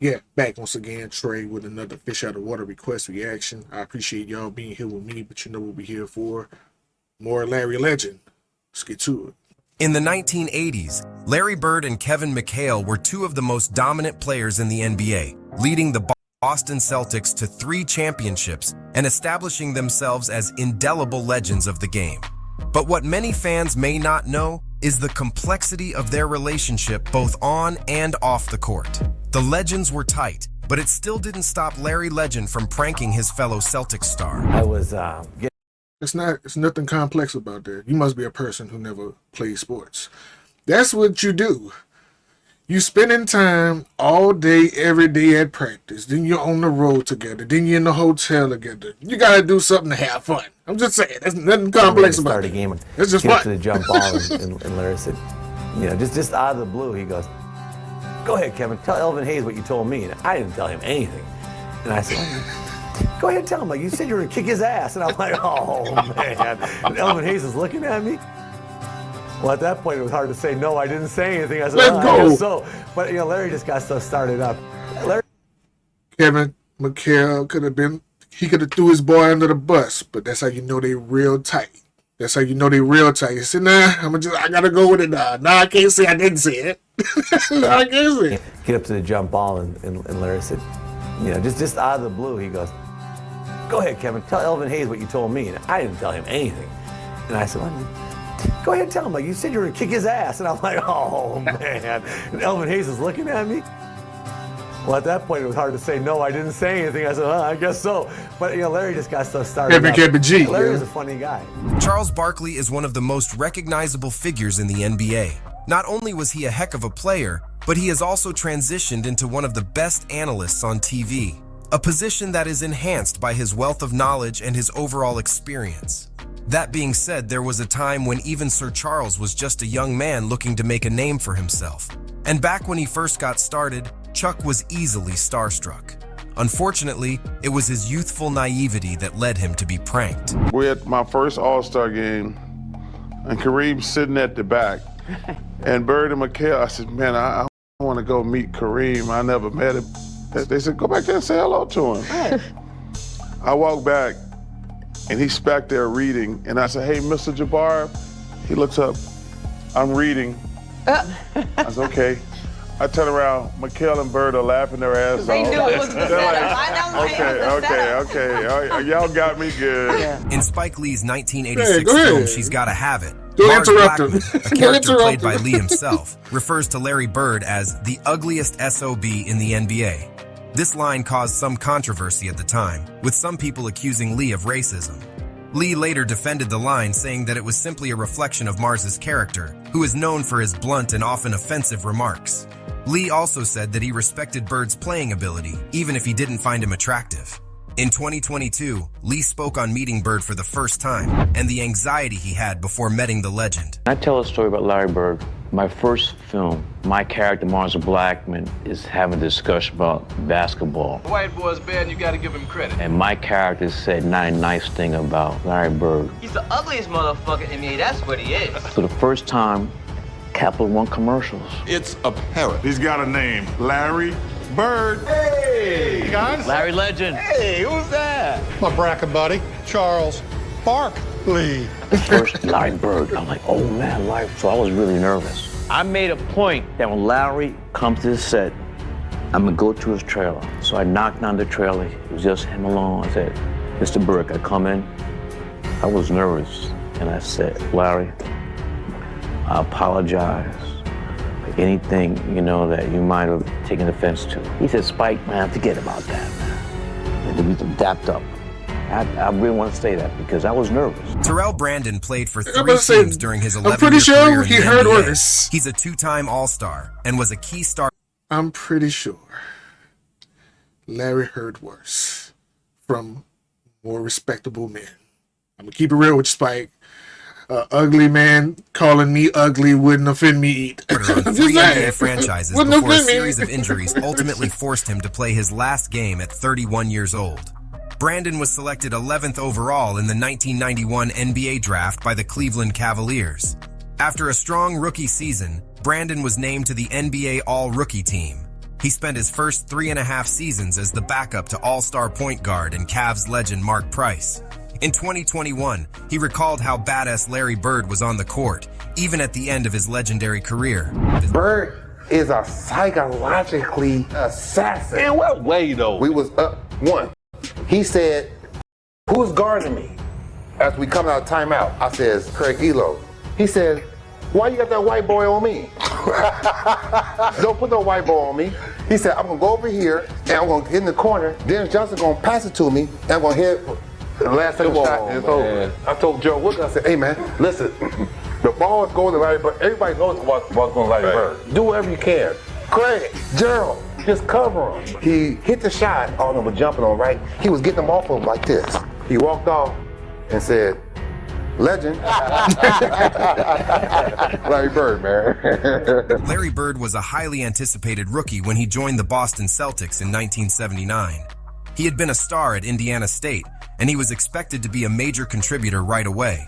Yeah, back once again, Trey, with another Fish Out of Water request reaction. I appreciate y'all being here with me, but you know what we're here for. More Larry Legend. Let's get to it. In the 1980s, Larry Bird and Kevin McHale were two of the most dominant players in the NBA, leading the Boston Celtics to 3 championships and establishing themselves as indelible legends of the game. But what many fans may not know is the complexity of their relationship both on and off the court. The legends were tight, but it still didn't stop Larry Legend from pranking his fellow Celtics star. It's nothing complex about that. You must be a person who never played sports. That's what you do. You spending time all day, every day at practice. Then you're on the road together. Then you're in the hotel together. You gotta do something to have fun. I'm just saying, there's nothing complex about it. It's just fun. To the jump ball, and Larry said, just out of the blue, he goes, "Go ahead, Kevin. Tell Elvin Hayes what you told me." And I didn't tell him anything. And I said, "Go ahead and tell him. Like, you said you were gonna kick his ass." And I'm like, "Oh man!" And Elvin Hayes is looking at me. Well, at that point, it was hard to say no. I didn't say anything. I said, "Let's go." I guess so, but Larry just got so started up. Kevin McHale could have threw his boy under the bus, but that's how you know they real tight. That's how you know they real tight. You say, "Nah, I gotta go with it now. Nah, I can't say I didn't say it. Nah, I can't say it." Get up to the jump ball, and Larry said, just out of the blue, he goes, "Go ahead, Kevin. Tell Elvin Hayes what you told me." And I didn't tell him anything. And I said, "Go ahead and tell him. Like, you said you were gonna kick his ass." And I'm like, "Oh man!" And Elvin Hayes is looking at me. Well, at that point, it was hard to say no. I didn't say anything. I said, "I guess so." But Larry just got so started. Larry was a funny guy. Charles Barkley is one of the most recognizable figures in the NBA. Not only was he a heck of a player, but he has also transitioned into one of the best analysts on TV, a position that is enhanced by his wealth of knowledge and his overall experience. That being said, there was a time when even Sir Charles was just a young man looking to make a name for himself. And back when he first got started, Chuck was easily starstruck. Unfortunately, it was his youthful naivety that led him to be pranked. We're at my first All-Star game, and Kareem's sitting at the back. And Bird and McHale, I said, "Man, I want to go meet Kareem. I never met him." They said, "Go back there and say hello to him." I walked back, and he's back there reading. And I said, "Hey, Mr. Jabbar." He looks up. "I'm reading." I said, "Okay." I turn around, McHale and Bird are laughing their ass off. They knew it was the setup. Okay. Y'all got me good. Yeah. In Spike Lee's 1986 film, She's Gotta Have It, Don't Mars interrupt Blackman, him. a character played by Lee himself, refers to Larry Bird as the ugliest SOB in the NBA. This line caused some controversy at the time, with some people accusing Lee of racism. Lee later defended the line, saying that it was simply a reflection of Mars's character, who is known for his blunt and often offensive remarks. Lee also said that he respected Bird's playing ability, even if he didn't find him attractive. In 2022, Lee spoke on meeting Bird for the first time and the anxiety he had before meeting the legend. I tell a story about Larry Bird. My first film, my character, Mars Blackman, is having a discussion about basketball. The white boy's bad and you gotta give him credit. And my character said not a nice thing about Larry Bird. He's the ugliest motherfucker in me, that's what he is. For the first time, Capital One commercials. It's apparent. He's got a name, Larry Bird. Hey, guys. Larry Legend. Hey, who's that? My bracket buddy, Charles Barkley. First, Larry Bird. I'm like, oh man, Larry. So I was really nervous. I made a point that when Larry comes to the set, I'm gonna go to his trailer. So I knocked on the trailer. It was just him alone. I said, "Mr. Burke," I come in. I was nervous. And I said, "Larry, I apologize for anything, that you might have taken offense to." He said, "Spike, man, forget about that, man." And we dapped up. I really want to say that because I was nervous. Terrell Brandon played for 3 teams during his 11-year I'm pretty sure career in he the heard NBA. worse. He's a 2-time All-Star and was a key star. I'm pretty sure Larry heard worse from more respectable men. I'm gonna keep it real with you, Spike. Ugly man calling me ugly wouldn't offend me. On 3 NBA franchises before a series of injuries ultimately forced him to play his last game at 31 years old. Brandon was selected 11th overall in the 1991 NBA draft by the Cleveland Cavaliers. After a strong rookie season, Brandon was named to the NBA All-Rookie team. He spent his first 3.5 seasons as the backup to all-star point guard and Cavs legend Mark Price. In 2021, he recalled how badass Larry Bird was on the court, even at the end of his legendary career. Bird is a psychologically assassin. In what way, though? We was up one. He said, "Who's guarding me?" As we come out of timeout, I says, "Craig Elo." He said, "Why you got that white boy on me?" "Don't put no white boy on me." He said, "I'm gonna go over here and I'm gonna get in the corner. Dennis Johnson gonna pass it to me and I'm gonna hit the last second shot and it's over." I told Joe Wilkins, I said, "Hey man, listen, the ball is going to Larry Bird. Everybody knows the ball's going to Larry Bird. Do whatever you can. Craig, Gerald, just cover him." He hit the shot on him, was jumping on right. He was getting him off of him like this. He walked off and said, "Legend." Larry Bird, man. Larry Bird was a highly anticipated rookie when he joined the Boston Celtics in 1979. He had been a star at Indiana State, and he was expected to be a major contributor right away.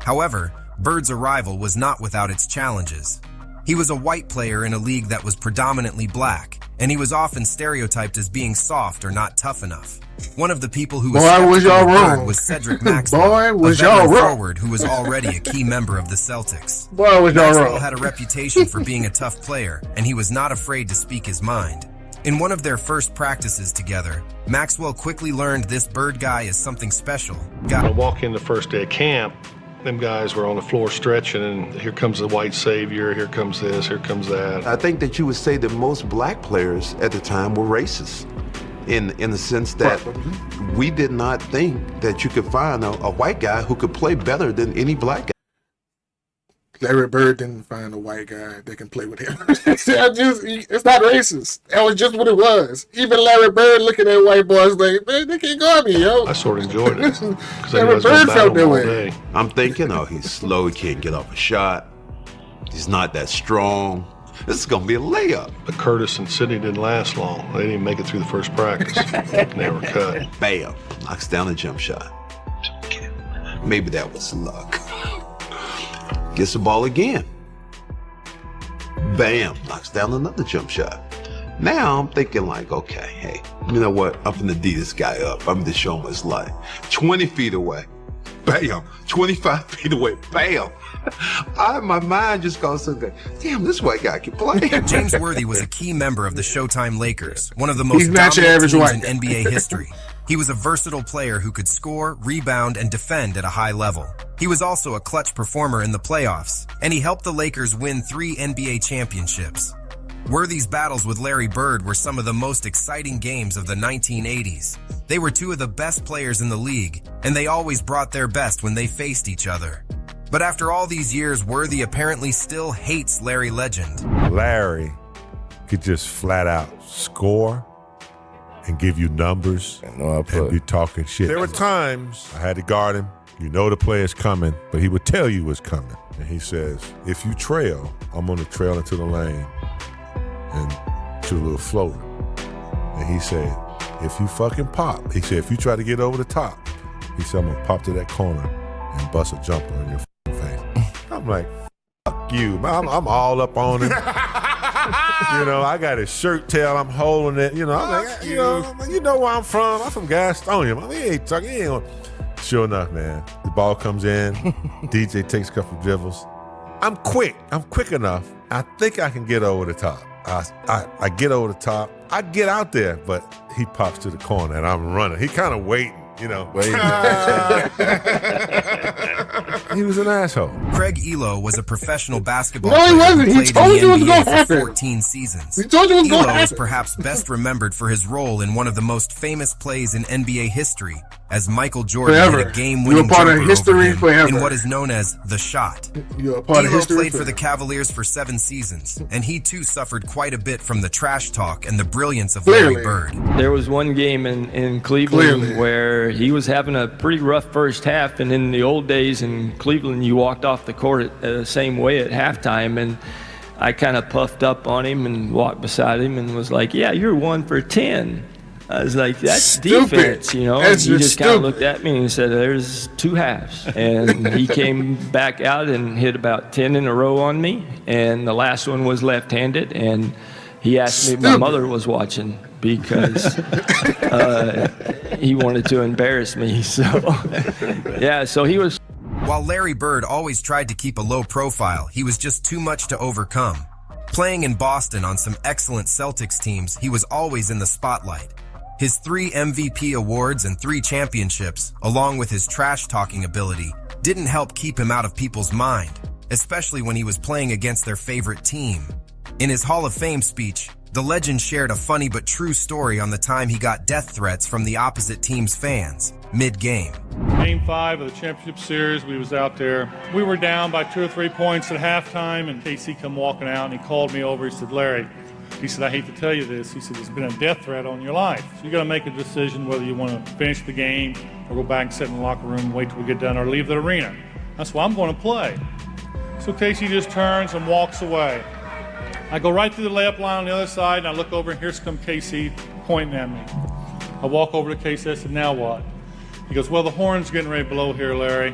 However, Bird's arrival was not without its challenges. He was a white player in a league that was predominantly black, and he was often stereotyped as being soft or not tough enough. One of the people who was skeptical of Bird was Cedric Maxwell, a veteran forward who was already a key member of the Celtics. Maxwell had a reputation for being a tough player, and he was not afraid to speak his mind. In one of their first practices together, Maxwell quickly learned this Bird guy is something special. I walk in the first day of camp, them guys were on the floor stretching, and here comes the white savior, here comes this, here comes that. I think that you would say that most black players at the time were racist in the sense that we did not think that you could find a white guy who could play better than any black guy. Larry Bird didn't find a white guy that can play with him. It's not racist. That was just what it was. Even Larry Bird looking at white boys like, man, they can't guard me, yo. I sort of enjoyed it because Larry Bird felt that way. I'm thinking, oh, he's slow, he can't get off a shot. He's not that strong. This is gonna be a layup. But Curtis and Sidney didn't last long. They didn't even make it through the first practice. They were cut. Bam, knocks down a jump shot. Maybe that was luck. Gets the ball again. Bam, knocks down another jump shot. Now I'm thinking like, okay, hey, you know what? I'm gonna D this guy up. I'm gonna show him his life. 20 feet away, bam. 25 feet away, bam. My mind just goes to that. Damn, this white guy can play. James Worthy was a key member of the Showtime Lakers, one of the most dominant teams in NBA history. He was a versatile player who could score, rebound, and defend at a high level. He was also a clutch performer in the playoffs, and he helped the Lakers win 3 NBA championships. Worthy's battles with Larry Bird were some of the most exciting games of the 1980s. They were two of the best players in the league, and they always brought their best when they faced each other. But after all these years, Worthy apparently still hates Larry Legend. Larry could just flat out score and give you numbers and be talking shit. There were times I had to guard him. You know the player's coming, but he would tell you what's coming. And he says, if you trail, I'm going to trail into the lane and to a little floater. And he said, if you fucking pop, he said, if you try to get over the top, he said, I'm going to pop to that corner and bust a jumper on your face. I'm like, fuck you, man. I'm all up on him. You know, I got his shirt tail, I'm holding it. You know, I'm like, you know where I'm from. I'm from Gastonia. I mean, he ain't talking. He ain't gonna. Sure enough, man, the ball comes in. DJ takes a couple dribbles. I'm quick enough. I think I can get over the top. I get over the top. I get out there, but he pops to the corner and I'm running. He kind of waiting. You know, he was an asshole. Craig Elo was a professional basketball player. No, he wasn't. Who He told you it was going to happen. 14 seasons. He told you it was going to happen. Elo is perhaps best remembered for his role in one of the most famous plays in NBA history, as Michael Jordan hit a game-winning jumper over him in what is known as the shot. You're a part of history. Elo played for the Cavaliers for 7 seasons, and he too suffered quite a bit from the trash talk and the brilliance of Larry Bird. There was one game in Cleveland where he was having a pretty rough first half, and in the old days in Cleveland, you walked off the court the same way at halftime, and I kind of puffed up on him and walked beside him and was like, yeah, you're 1 for 10. I was like, that's defense, you know. That's he just kind of looked at me and said, there's 2 halves. And he came back out and hit about 10 in a row on me, and the last one was left-handed, and he asked me if my mother was watching because he wanted to embarrass me. So, yeah, so he was. While Larry Bird always tried to keep a low profile, he was just too much to overcome. Playing in Boston on some excellent Celtics teams, he was always in the spotlight. His 3 MVP awards and 3 championships, along with his trash-talking ability, didn't help keep him out of people's mind, especially when he was playing against their favorite team. In his Hall of Fame speech, the legend shared a funny but true story on the time he got death threats from the opposite team's fans, mid-game. Game 5 of the championship series, we was out there. We were down by 2 or 3 points at halftime, and KC come walking out, and he called me over. He said, Larry, he said, I hate to tell you this. He said, there's been a death threat on your life. So you got to make a decision whether you want to finish the game or go back and sit in the locker room and wait till we get done or leave the arena. That's why I'm going to play. So Casey just turns and walks away. I go right through the layup line on the other side, and I look over, and here's come Casey pointing at me. I walk over to Casey. I said, now what? He goes, well, the horn's getting ready to blow here, Larry.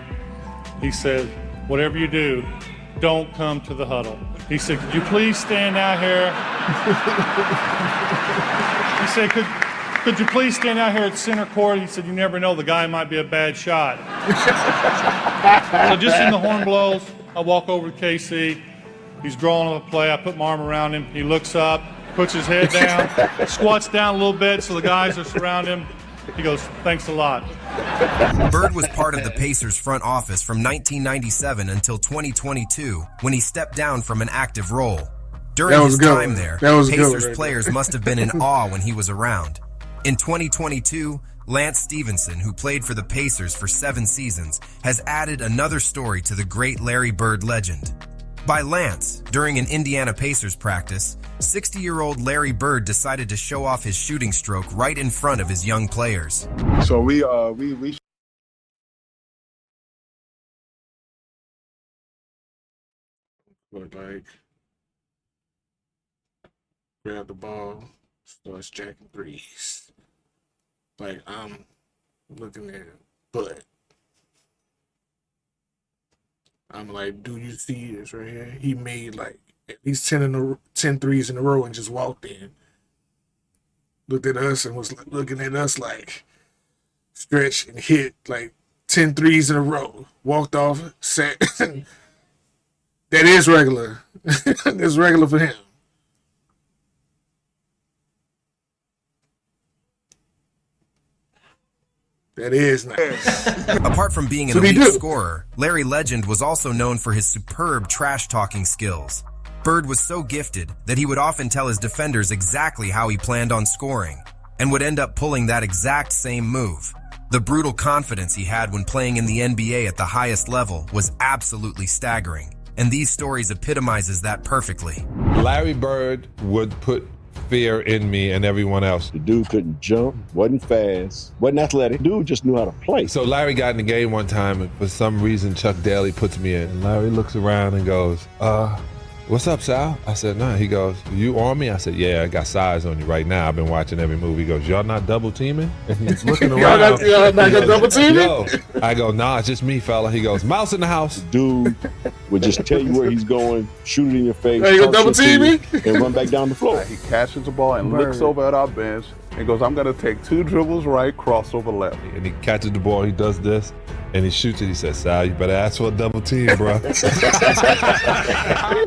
He said, whatever you do, don't come to the huddle. He said, could you please stand out here? He said, could you please stand out here at center court? He said, you never know, the guy might be a bad shot. So just in the horn blows, I walk over to KC. He's drawing on the play. I put my arm around him. He looks up, puts his head down, squats down a little bit so the guys are surrounding him. He goes, thanks a lot. Bird was part of the Pacers front office from 1997 until 2022 when he stepped down from an active role. During his time there, Pacers players must have been in awe when he was around. In 2022, Lance Stevenson, who played for the Pacers for 7 seasons, has added another story to the great Larry Bird legend. By Lance, during an Indiana Pacers practice, 60-year-old Larry Bird decided to show off his shooting stroke right in front of his young players. So we look like grab the ball, starts jacking threes. Like I'm looking at him, but I'm like, do you see this right here? He made like at least 10 threes in a row and just walked in. Looked at us and was looking at us like stretch and hit like 10 threes in a row. Walked off, sat. That is regular. That's regular for him. That is nice. Apart from being an elite scorer, Larry Legend was also known for his superb trash-talking skills. Bird was so gifted that he would often tell his defenders exactly how he planned on scoring, and would end up pulling that exact same move. The brutal confidence he had when playing in the NBA at the highest level was absolutely staggering, and these stories epitomizes that perfectly. Larry Bird would put fear in me and everyone else. The dude couldn't jump, wasn't fast, wasn't athletic. Dude just knew how to play. So Larry got in the game one time, and for some reason Chuck Daly puts me in. And Larry looks around and goes, what's up, Sal? I said, nah. He goes, you on me? I said, yeah, I got size on you right now. I've been watching every move. He goes, y'all not double teaming? And he's looking around. y'all not gonna double teaming? Yo, I go, nah, it's just me, fella. He goes, mouse in the house. Dude would just tell you where he's going, shoot it in your face, you gonna double team me? and run back down the floor. He catches the ball and looks over at our bench and goes, I'm going to take 2 dribbles right, crossover left. And he catches the ball, he does this, and he shoots it. He says, Sal, you better ask for a double team, bro. He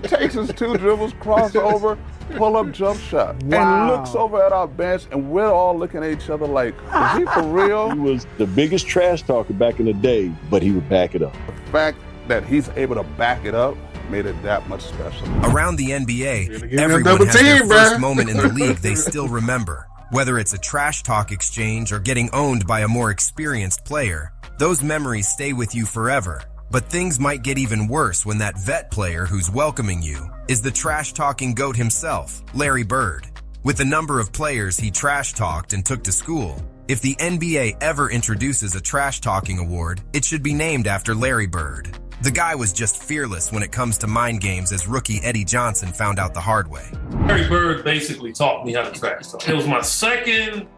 takes his 2 dribbles, crossover, pull-up jump shot, and looks over at our bench, and we're all looking at each other like, is he for real? He was the biggest trash talker back in the day, but he would back it up. The fact that he's able to back it up made it that much special. Around the NBA, everyone has their first moment in the league they still remember. Whether it's a trash talk exchange or getting owned by a more experienced player, those memories stay with you forever. But things might get even worse when that vet player who's welcoming you is the trash-talking GOAT himself, Larry Bird. With the number of players he trash-talked and took to school, if the NBA ever introduces a trash-talking award, it should be named after Larry Bird. The guy was just fearless when it comes to mind games, as rookie Eddie Johnson found out the hard way. Larry Bird basically taught me how to trash talk. It was my second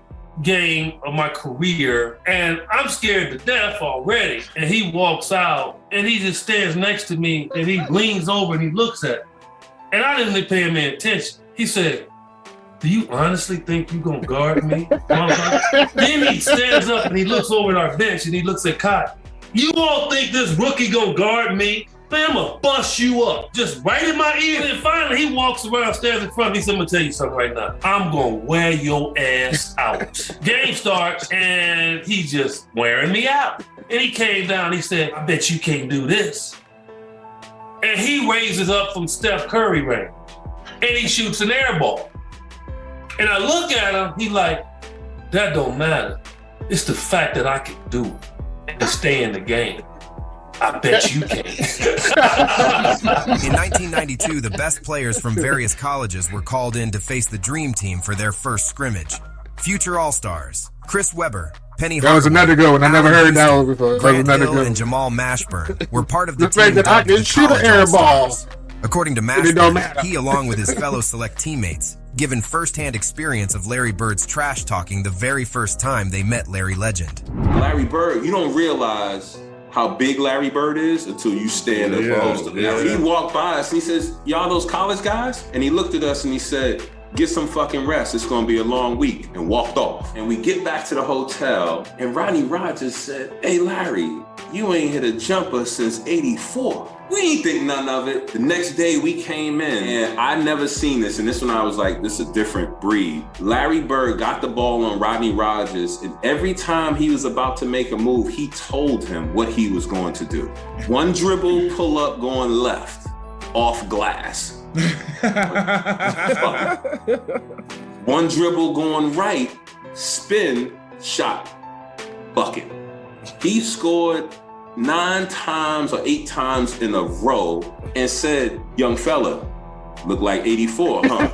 game of my career, and I'm scared to death already. And he walks out, and he just stands next to me, and he leans over and he looks at me. And I didn't pay him any attention. He said, do you honestly think you gonna guard me? Then he stands up and he looks over at our bench and he looks at Cotton. You all think this rookie gonna guard me? Man, I'm gonna bust you up. Just right in my ear. And then finally he walks around, stands in front of me. He said, I'm gonna tell you something right now. I'm gonna wear your ass out. Game starts and he's just wearing me out. And he came down, he said, I bet you can't do this. And he raises up from Steph Curry range. And he shoots an air ball. And I look at him, he like, that don't matter. It's the fact that I can do it and stay in the game. I bet you can. In 1992, the best players from various colleges were called in to face the Dream Team for their first scrimmage. Future All-Stars, Chris Webber, Penny That was another good one. I never heard that one before. Grant Hill and Jamal Mashburn were part of the The fact team that I dubbed can the shoot an College air All-Stars. ball. According to It don't Mashburn, matter. he, along with his fellow select teammates, given first-hand experience of Larry Bird's trash-talking the very first time they met Larry Legend. Larry Bird, you don't realize how big Larry Bird is until you stand up close to him. Now, he walked by us and he says, y'all those college guys? And he looked at us and he said, get some fucking rest. It's gonna be a long week, and walked off. And we get back to the hotel and Rodney Rogers said, hey Larry, you ain't hit a jumper since 84. We ain't think none of it. The next day we came in and I never seen this. And this one I was like, this is a different breed. Larry Bird got the ball on Rodney Rogers, and every time he was about to make a move, he told him what he was going to do. One dribble, pull up, going left, off glass. One dribble going right, spin, shot, bucket. He scored 9 times or 8 times in a row and said, young fella, look like 84, huh?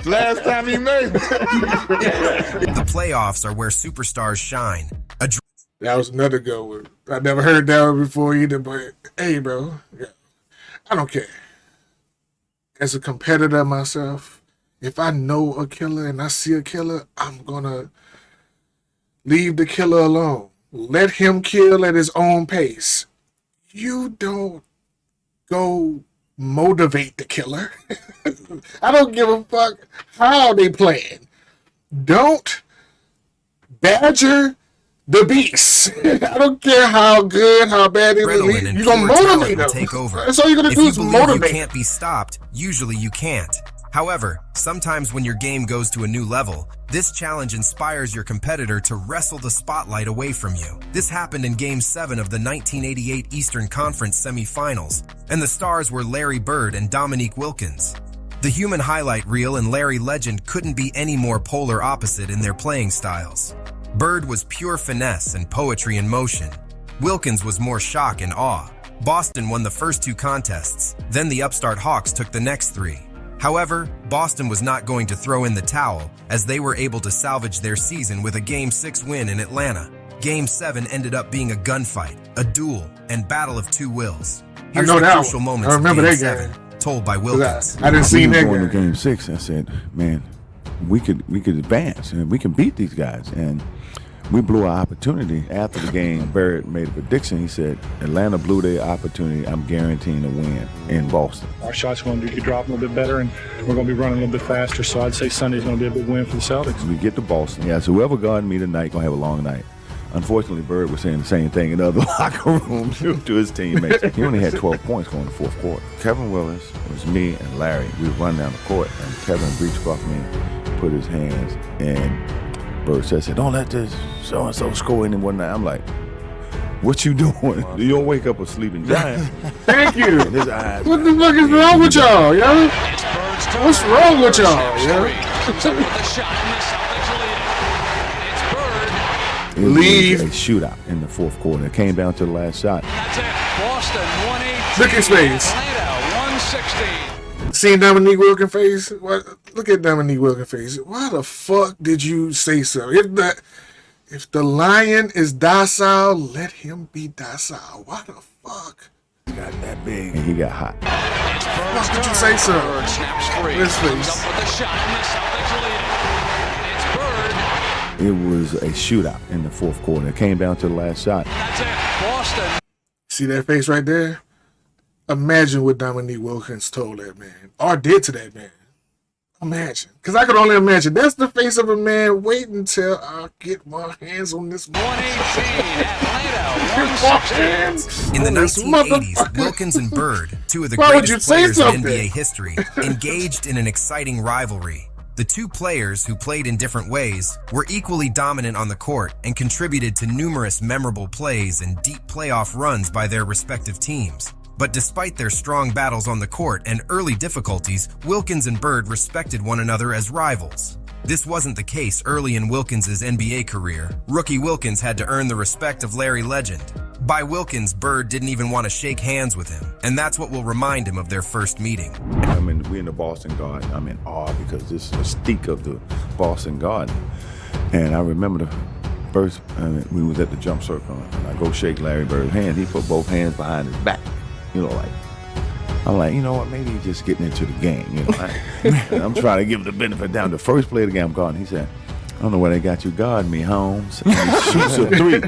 Last time he made it. The playoffs are where superstars shine. That was another good one. I never heard that one before either, but hey, bro, I don't care. As a competitor myself, if I know a killer and I see a killer, I'm gonna leave the killer alone. Let him kill at his own pace. You don't go motivate the killer. I don't give a fuck how they playing. Don't badger the beast. I don't care how good, how bad it is. You're going to motivate them. Take over. That's all you're going to do is motivate. You can't be stopped. Usually you can't. However, sometimes when your game goes to a new level, this challenge inspires your competitor to wrestle the spotlight away from you. This happened in Game 7 of the 1988 Eastern Conference semifinals, and the stars were Larry Bird and Dominique Wilkins. The human highlight reel and Larry Legend couldn't be any more polar opposite in their playing styles. Bird was pure finesse and poetry in motion. Wilkins was more shock and awe. Boston won the first 2 contests, then the upstart Hawks took the next 3. However, Boston was not going to throw in the towel, as they were able to salvage their season with a Game 6 win in Atlanta. Game 7 ended up being a gunfight, a duel, and battle of 2 wills. Here's the crucial moments of Game 7, told by Wilkins. I didn't see that going to Game 6. I said, man, we could advance and we can beat these guys. And we blew our opportunity. After the game, Barrett made a prediction. He said, Atlanta blew their opportunity. I'm guaranteeing a win in Boston. Our shots are going to be dropping a little bit better, and we're going to be running a little bit faster. So I'd say Sunday's going to be a big win for the Celtics. We get to Boston. Yeah, so whoever guarded me tonight going to have a long night. Unfortunately, Bird was saying the same thing in other locker rooms to his teammates. He only had 12 points going in the fourth quarter. Kevin Willis, it was me and Larry. We would run down the court, and Kevin reached up me, put his hands, and Bird said, don't let this so-and-so score any one night. I'm like, what you doing? You don't wake up a sleeping giant. Thank you. And his eyes, what the fuck is wrong with y'all, yo? What's wrong with y'all, yo? It was a shootout in the fourth quarter. It came down to the last shot. That's it. Boston 118. Look at his face. Atlanta 116. Seeing Dominique Wilkins' face? Look at Dominique Wilkins' face. Why the fuck did you say so? If the lion is docile, let him be docile. Why the fuck? He got that big and he got hot. Why did you say so? Bird snaps free. His face. Comes up with a shot, and the Celtics lead. It's Bird. It was a shootout in the fourth quarter. It came down to the last shot. That's it. Boston. See that face right there? Imagine what Dominique Wilkins told that man, or did to that man. Imagine. Because I could only imagine. That's the face of a man waiting until I get my hands on this. 118, Atlanta, 116. In the 1980s, Wilkins and Bird, two of the Why would you greatest say players in something? NBA history, engaged in an exciting rivalry. The two players, who played in different ways, were equally dominant on the court and contributed to numerous memorable plays and deep playoff runs by their respective teams. But despite their strong battles on the court and early difficulties, Wilkins and Bird respected one another as rivals. This wasn't the case early in Wilkins' NBA career. Rookie Wilkins had to earn the respect of Larry Legend. By Wilkins, Bird didn't even want to shake hands with him, and that's what will remind him of their first meeting. I mean, we're in the Boston Garden. I'm in awe because this is the mystique of the Boston Garden. And I remember the first, we was at the jump circle, and I go shake Larry Bird's hand. He put both hands behind his back. You know, like, I'm like, you know what, maybe he's just getting into the game, you know. I'm trying to give him the benefit down. The first play of the game, I'm guarding. He said, I don't know where they got you guarding me, Holmes. And he shoots a three.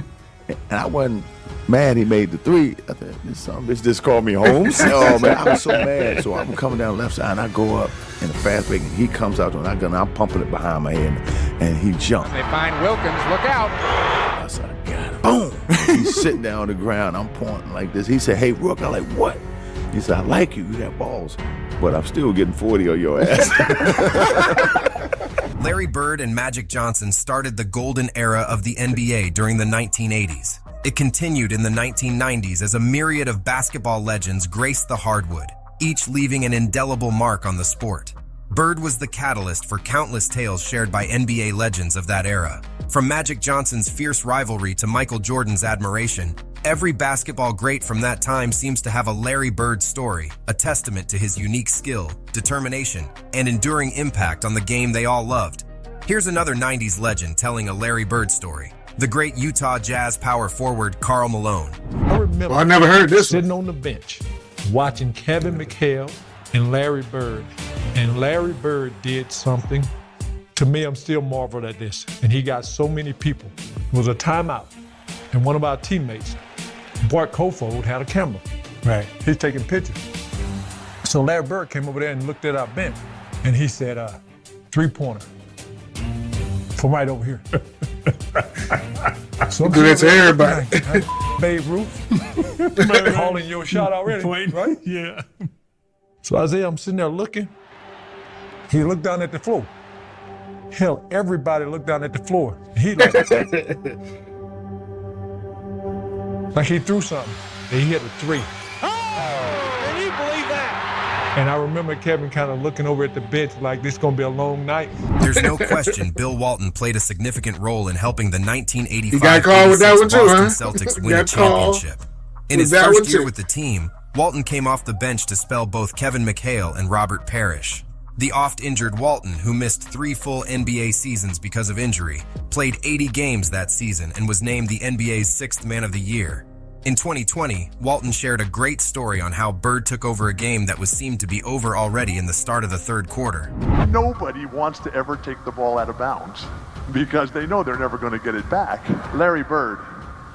And I wasn't mad he made the three. I thought, this son of a bitch just called me Holmes. Oh, man, I was so mad. So I'm coming down the left side, and I go up in the fast break, and he comes out, and I'm pumping it behind my head, and he jumped. They find Wilkins. Look out. I said, I got him. Boom. He's sitting down on the ground. I'm pointing like this. He said, hey, Rook. I'm like, what? He said, I like you. You got balls. But I'm still getting 40 on your ass. Larry Bird and Magic Johnson started the golden era of the NBA during the 1980s. It continued in the 1990s as a myriad of basketball legends graced the hardwood, each leaving an indelible mark on the sport. Bird was the catalyst for countless tales shared by NBA legends of that era. From Magic Johnson's fierce rivalry to Michael Jordan's admiration, every basketball great from that time seems to have a Larry Bird story, a testament to his unique skill, determination, and enduring impact on the game they all loved. Here's another 90s legend telling a Larry Bird story. The great Utah Jazz power forward Karl Malone. I remember I never heard this sitting on the bench watching Kevin McHale and Larry Bird. And Larry Bird did something. To me, I'm still marveled at this. And he got so many people. It was a timeout. And one of our teammates, Bart Kofold, had a camera. Right. He's taking pictures. So Larry Bird came over there and looked at our bench. And he said, three-pointer. From right over here. So do that to everybody. Babe Ruth. Calling your shot already, right? Yeah. So Isaiah, I'm sitting there looking. He looked down at the floor. Hell, everybody looked down at the floor. He looked. Like he threw something. And he hit a three. Oh, can you believe that? And I remember Kevin kind of looking over at the bench like this is going to be a long night. There's no question Bill Walton played a significant role in helping the 1985 You got called with that one too, Boston huh? Celtics You win a got called championship. In with his that first one year too. with the team, Walton came off the bench to spell both Kevin McHale and Robert Parrish. The oft-injured Walton, who missed 3 full NBA seasons because of injury, played 80 games that season and was named the NBA's 6th Man of the Year. In 2020, Walton shared a great story on how Bird took over a game that was seemed to be over already in the start of the third quarter. Nobody wants to ever take the ball out of bounds because they know they're never going to get it back. Larry Bird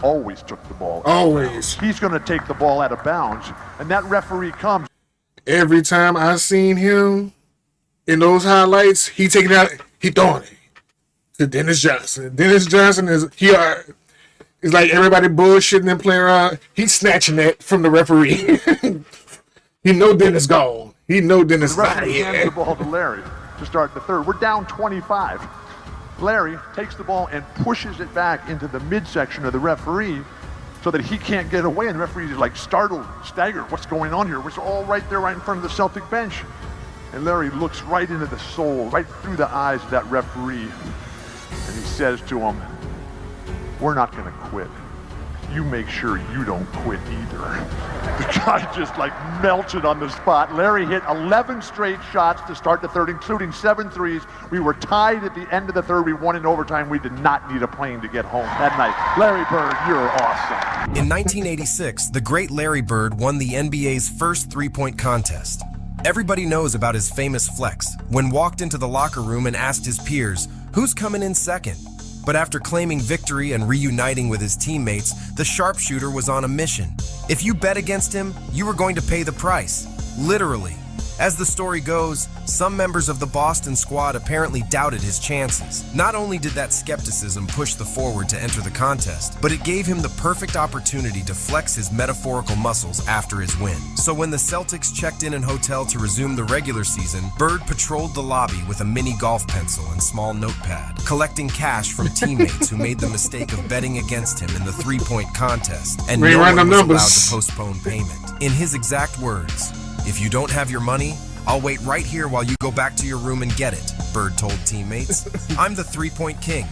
always took the ball. Always. He's going to take the ball out of bounds, and that referee comes. Every time I seen him in those highlights, he taking out, he throwing it to Dennis Johnson. Dennis Johnson is it's like everybody bullshitting and playing around. He's snatching that from the referee. He know Dennis gone. He know Dennis The not referee hands here. the ball to Larry to start the third. We're down 25. Larry takes the ball and pushes it back into the midsection of the referee so that he can't get away. And the referee is like startled, staggered. What's going on here? We're all right there, right in front of the Celtic bench. And Larry looks right into the soul, right through the eyes of that referee. And he says to him, "We're not going to quit. You make sure you don't quit either." The guy just like melted on the spot. Larry hit 11 straight shots to start the third, including 7 threes. We were tied at the end of the third. We won in overtime. We did not need a plane to get home that night. Larry Bird, you're awesome. In 1986, the great Larry Bird won the NBA's first three-point contest. Everybody knows about his famous flex, when walked into the locker room and asked his peers, who's coming in second? But after claiming victory and reuniting with his teammates, the sharpshooter was on a mission. If you bet against him, you were going to pay the price. Literally. As the story goes, some members of the Boston squad apparently doubted his chances. Not only did that skepticism push the forward to enter the contest, but it gave him the perfect opportunity to flex his metaphorical muscles after his win. So when the Celtics checked in an hotel to resume the regular season, Bird patrolled the lobby with a mini golf pencil and small notepad, collecting cash from teammates who made the mistake of betting against him in the three-point contest, and no one was allowed to postpone payment. In his exact words, "If you don't have your money, I'll wait right here while you go back to your room and get it," Bird told teammates. "I'm the three-point king."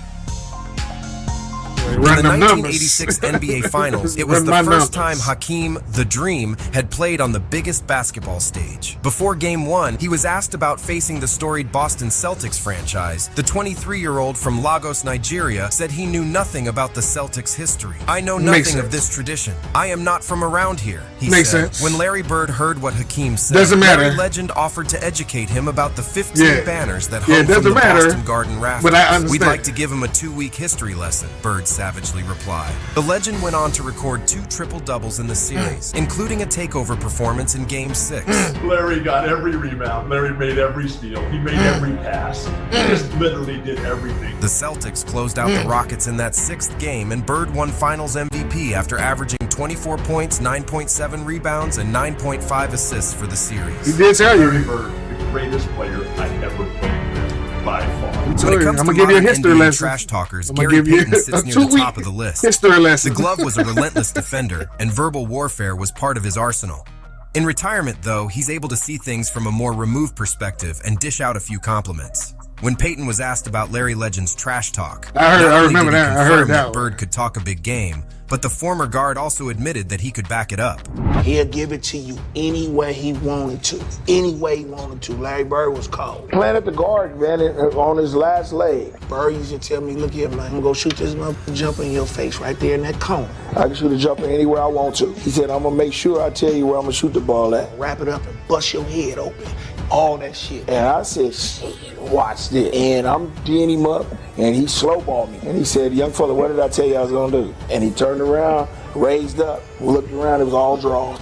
In the 1986 NBA Finals, it was the first time Hakeem the Dream had played on the biggest basketball stage. Before Game 1, he was asked about facing the storied Boston Celtics franchise. The 23-year-old from Lagos, Nigeria, said he knew nothing about the Celtics' history. "I know nothing of this tradition. I am not from around here," he said. When Larry Bird heard what Hakeem said, Larry Legend offered to educate him about the 15 banners that hung from the Boston Garden rafters. "We'd like to give him a 2-week history lesson," Bird savagely replied. The legend went on to record 2 triple-doubles in the series, including a takeover performance in Game 6. Larry got every rebound. Larry made every steal. He made every pass. He just literally did everything. The Celtics closed out the Rockets in that 6th game, and Bird won Finals MVP after averaging 24 points, 9.7 rebounds, and 9.5 assists for the series. He did tell you. Larry Bird, the greatest player I ever played with, by far. When it comes to modern NBA trash talkers, Gary Payton sits near the top of the list. The Glove was a relentless defender, and verbal warfare was part of his arsenal. In retirement, though, he's able to see things from a more removed perspective and dish out a few compliments. When Payton was asked about Larry Legend's trash talk, I remember that. I heard that. Bird could talk a big game, but the former guard also admitted that he could back it up. He'll give it to you any way he wanted to. Any way he wanted to. Larry Bird was cold. Playing at the guard, man, on his last leg. Bird used to tell me, "Look here, man, I'm gonna go shoot this motherfucker jumper in your face right there in that corner. I can shoot a jumper anywhere I want to." He said, "I'm gonna make sure I tell you where I'm gonna shoot the ball at. Wrap it up and bust your head open." All that shit. And I said, "Shit, watch this." And I'm D'ing him up, and he slow-balled me. And he said, "Young fella, what did I tell you I was gonna do?" And he turned around, raised up, looked around, it was all draws.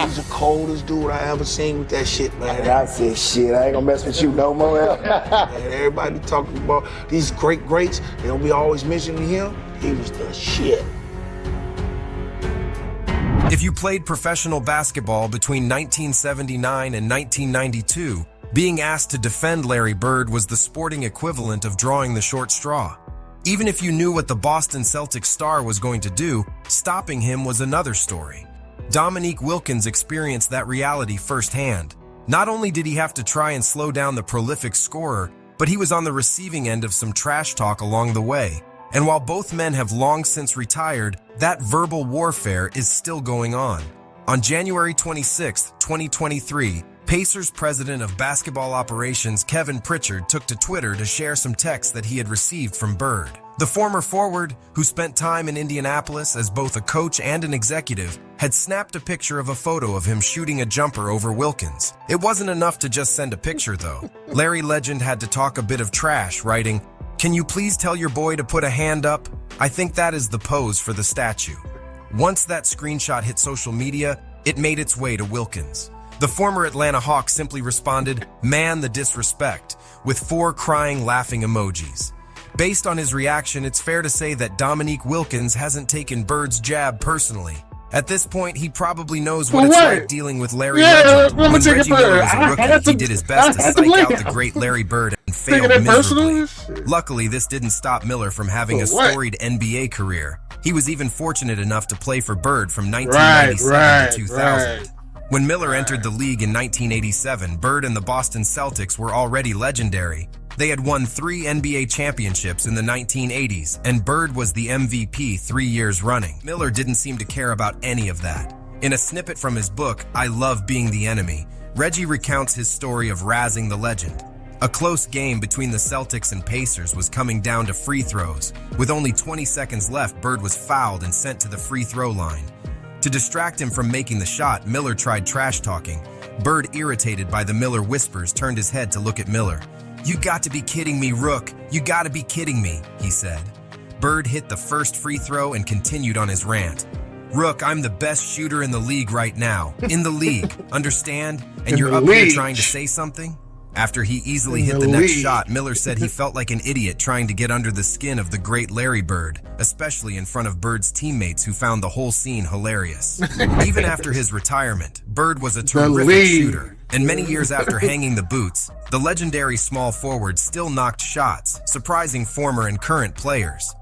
He's the coldest dude I ever seen with that shit, man. And I said, "Shit, I ain't gonna mess with you no more." And everybody be talking about these greats, they don't be always mentioning him. He was the shit. If you played professional basketball between 1979 and 1992, being asked to defend Larry Bird was the sporting equivalent of drawing the short straw. Even if you knew what the Boston Celtics star was going to do, stopping him was another story. Dominique Wilkins experienced that reality firsthand. Not only did he have to try and slow down the prolific scorer, but he was on the receiving end of some trash talk along the way. And while both men have long since retired, that verbal warfare is still going on. On January 26, 2023, Pacers president of basketball operations Kevin Pritchard took to Twitter to share some texts that he had received from Bird. The former forward, who spent time in Indianapolis as both a coach and an executive, had snapped a picture of a photo of him shooting a jumper over Wilkins. It wasn't enough to just send a picture, though. Larry Legend had to talk a bit of trash, writing, "Can you please tell your boy to put a hand up? I think that is the pose for the statue." Once that screenshot hit social media, it made its way to Wilkins. The former Atlanta Hawk simply responded, "Man, the disrespect," with 4 crying, laughing emojis. Based on his reaction, it's fair to say that Dominique Wilkins hasn't taken Bird's jab personally. At this point, he probably knows what it's like dealing with Larry Legend. When Reggie Miller was a rookie, he did his best to psych out the great Larry Bird and failed miserably. Luckily, this didn't stop Miller from having a storied NBA career. He was even fortunate enough to play for Bird from 1997 to 2000. When Miller entered the league in 1987, Bird and the Boston Celtics were already legendary. They had won 3 NBA championships in the 1980s, and Bird was the MVP 3 years running. Miller didn't seem to care about any of that. In a snippet from his book, I Love Being the Enemy, Reggie recounts his story of razzing the legend. A close game between the Celtics and Pacers was coming down to free throws. With only 20 seconds left, Bird was fouled and sent to the free throw line. To distract him from making the shot, Miller tried trash talking. Bird, irritated by the Miller whispers, turned his head to look at Miller. "You got to be kidding me, Rook. You got to be kidding me," he said. Bird hit the first free throw and continued on his rant. Rook, I'm the best shooter in the league right now. In the league, understand? And In you're the up here league. trying to say something? After he easily In hit the the next league. shot, Miller said he felt like an idiot trying to get under the skin of the great Larry Bird, especially in front of Bird's teammates who found the whole scene hilarious. Even after his retirement, Bird was a terrific league. shooter, and many years after hanging the boots, the legendary small forward still knocked shots, surprising former and current players.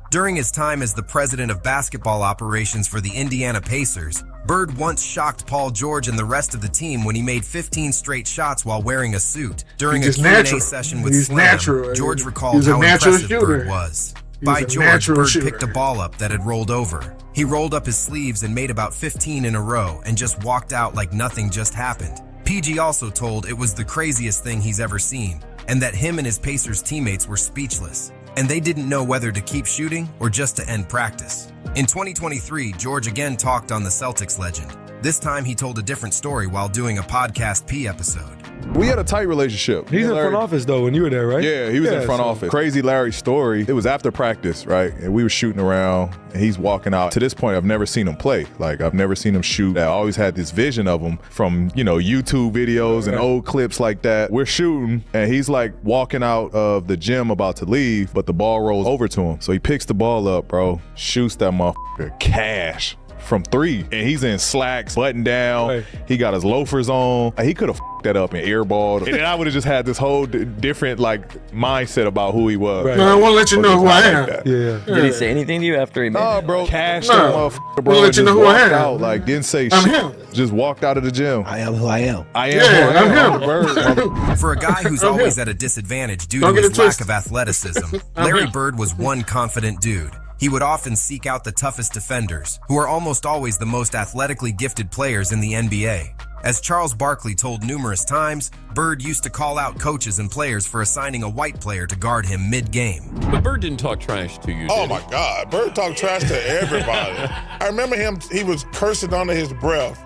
During his time as the president of basketball operations for the Indiana Pacers, Bird once shocked Paul George and the rest of the team when he made 15 straight shots while wearing a suit. During a He's Q&A natural. session with He's Slim, natural. George recalled He's a how natural impressive shooter. Bird was. He's By a George, natural Bird shooter. picked a ball up that had rolled over. He rolled up his sleeves and made about 15 in a row and just walked out like nothing just happened. PG also told it was the craziest thing he's ever seen, and that him and his Pacers teammates were speechless, and they didn't know whether to keep shooting or just to end practice. In 2023, George again talked on the Celtics legend. This time he told a different story while doing a Podcast P episode. We had a tight relationship. He's in front office though when you were there, right? Yeah, he was in front office. Crazy Larry's story. It was after practice, right? And we were shooting around and he's walking out. To this point, I've never seen him play. Like, I've never seen him shoot. I always had this vision of him from, YouTube videos and old clips like that. We're shooting and he's like walking out of the gym about to leave, but the ball rolls over to him. So he picks the ball up, bro, shoots that motherfucker cash from 3, and he's in slacks, button down. Right. He got his loafers on. He could have that up and airballed, and then I would have just had this whole different mindset about who he was. Right. No, I wanna let you know who I am. Yeah. Did he say anything to you after he made No, it? bro, cash No. that motherfucker, bro. Wanna let you just know who I walked am. out, like didn't say I'm shit. him. Just walked out of the gym. I am who I am. I am Yeah, who I am. I'm him. Bird, mother- For a guy who's I'm always him. at a disadvantage due Don't to get his it lack twisted. of athleticism, I'm Larry him. Bird was one confident dude. He would often seek out the toughest defenders, who are almost always the most athletically gifted players in the NBA. As Charles Barkley told numerous times, Bird used to call out coaches and players for assigning a white player to guard him mid-game. But Bird didn't talk trash to you, Oh did he? my God, Bird talked trash to everybody. I remember him, he was cursing under his breath.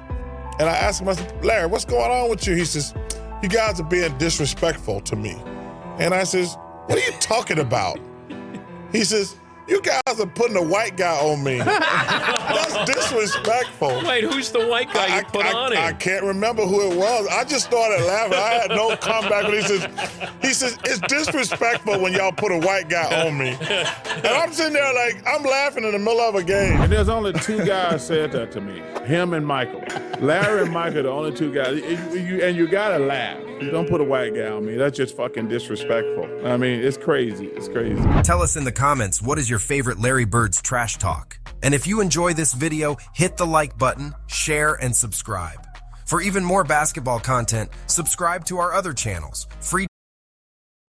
And I asked him, I said, Larry, what's going on with you? He says, you guys are being disrespectful to me. And I says, what are you talking about? He says, you guys are putting a white guy on me. That's disrespectful. Wait, who's the white guy you put on him? I can't remember who it was. I just started laughing. I had no comeback. But he says, it's disrespectful when y'all put a white guy on me. And I'm sitting there like, I'm laughing in the middle of a game. And there's only 2 guys said that to me, him and Michael. Larry and Michael are the only 2 guys. And you gotta laugh. Don't put a white guy on me. That's just fucking disrespectful. I mean, it's crazy. It's crazy. Tell us in the comments, what is your favorite Larry Bird's trash talk? And if you enjoy this video, hit the like button, share, and subscribe. For even more basketball content, subscribe to our other channels. Free.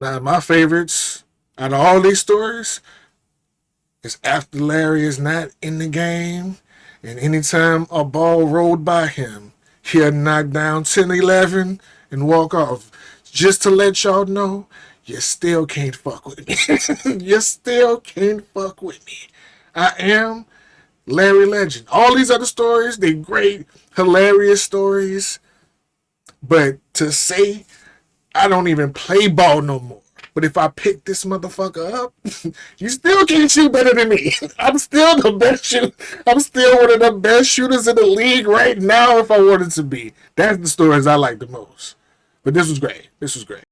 Now, my favorites out of all these stories is after Larry is not in the game, and anytime a ball rolled by him, he'll knock down 10-11 and walk off. Just to let y'all know, you still can't fuck with me. You still can't fuck with me. I am Larry Legend. All these other stories, they great, hilarious stories. But to say I don't even play ball no more, but if I pick this motherfucker up, you still can't shoot better than me. I'm still the best shooter. I'm still one of the best shooters in the league right now if I wanted to be. That's the stories I like the most. But this was great. This was great.